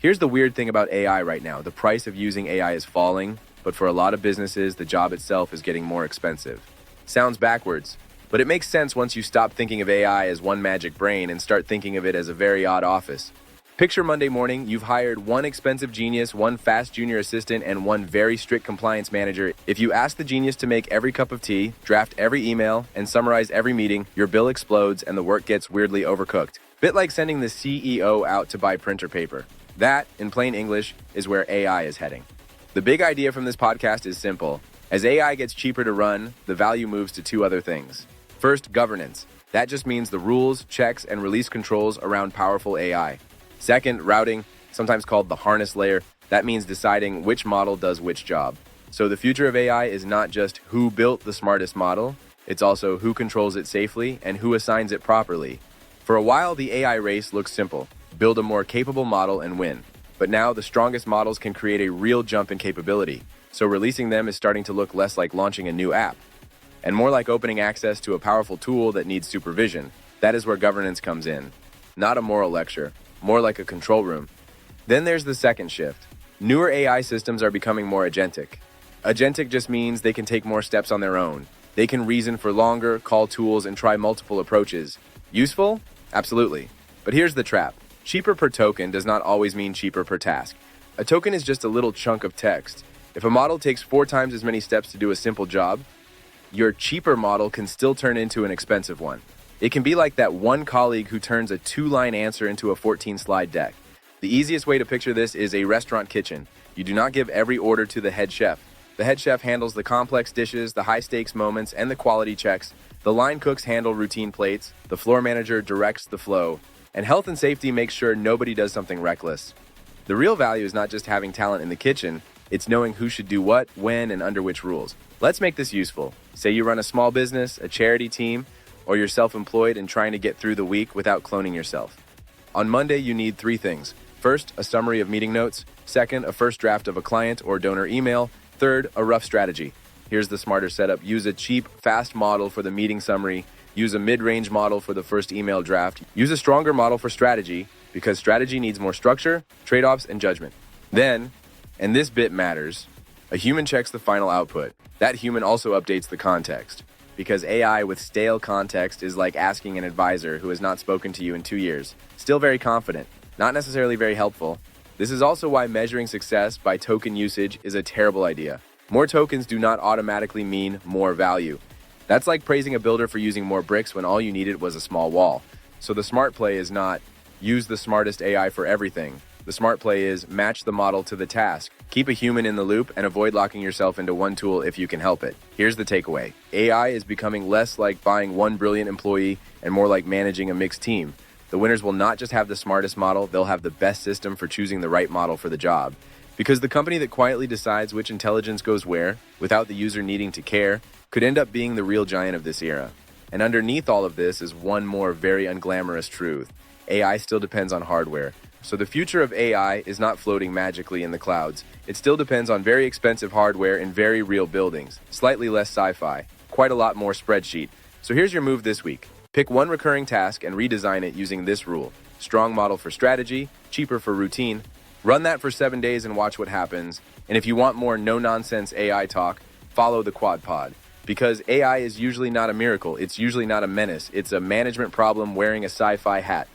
Here's the weird thing about AI right now. The price of using AI is falling, but for a lot of businesses, the job itself is getting more expensive. Sounds backwards, but it makes sense once you stop thinking of AI as one magic brain and start thinking of it as a very odd office. Picture Monday morning, you've hired one expensive genius, one fast junior assistant, and one very strict compliance manager. If you ask the genius to make every cup of tea, draft every email, and summarize every meeting, your bill explodes and the work gets weirdly overcooked. Bit like sending the CEO out to buy printer paper. That, in plain English, is where AI is heading. The big idea from this podcast is simple. As AI gets cheaper to run, the value moves to two other things. First, governance. That just means the rules, checks, and release controls around powerful AI. Second, routing, sometimes called the harness layer. That means deciding which model does which job. So the future of AI is not just who built the smartest model, it's also who controls it safely and who assigns it properly. For a while, the AI race looks simple. Build a more capable model and win. But now the strongest models can create a real jump in capability. So releasing them is starting to look less like launching a new app and more like opening access to a powerful tool that needs supervision. That is where governance comes in. Not a moral lecture, more like a control room. Then there's the second shift. Newer AI systems are becoming more agentic. Agentic just means they can take more steps on their own. They can reason for longer, call tools, and try multiple approaches. Useful? Absolutely. But here's the trap. Cheaper per token does not always mean cheaper per task. A token is just a little chunk of text. If a model takes 4 times as many steps to do a simple job, your cheaper model can still turn into an expensive one. It can be like that one colleague who turns a 2-line answer into a 14-slide deck. The easiest way to picture this is a restaurant kitchen. You do not give every order to the head chef. The head chef handles the complex dishes, the high-stakes moments, and the quality checks. The line cooks handle routine plates. The floor manager directs the flow. And health and safety makes sure nobody does something reckless. The real value is not just having talent in the kitchen, it's knowing who should do what, when, and under which rules. Let's make this useful. Say you run a small business, a charity team, or you're self-employed and trying to get through the week without cloning yourself. On Monday, you need 3 things. First, a summary of meeting notes. Second, a first draft of a client or donor email. Third, a rough strategy. Here's the smarter setup. Use a cheap, fast model for the meeting summary. Use a mid-range model for the first email draft. Use a stronger model for strategy, because strategy needs more structure, trade-offs, and judgment. Then, and this bit matters, a human checks the final output. That human also updates the context, because AI with stale context is like asking an advisor who has not spoken to you in 2 years. Still very confident, not necessarily very helpful. This is also why measuring success by token usage is a terrible idea. More tokens do not automatically mean more value. That's like praising a builder for using more bricks when all you needed was a small wall. So the smart play is not use the smartest AI for everything. The smart play is match the model to the task. Keep a human in the loop and avoid locking yourself into one tool if you can help it. Here's the takeaway. AI is becoming less like buying one brilliant employee and more like managing a mixed team. The winners will not just have the smartest model, they'll have the best system for choosing the right model for the job. Because the company that quietly decides which intelligence goes where, without the user needing to care, could end up being the real giant of this era. And underneath all of this is one more very unglamorous truth. AI still depends on hardware. So the future of AI is not floating magically in the clouds. It still depends on very expensive hardware in very real buildings. Slightly less sci-fi, quite a lot more spreadsheet. So here's your move this week. Pick one recurring task and redesign it using this rule. Strong model for strategy, cheaper for routine. Run that for 7 days and watch what happens. And if you want more no-nonsense AI talk, follow the Qwod Pod. Because AI is usually not a miracle. It's usually not a menace. It's a management problem wearing a sci-fi hat.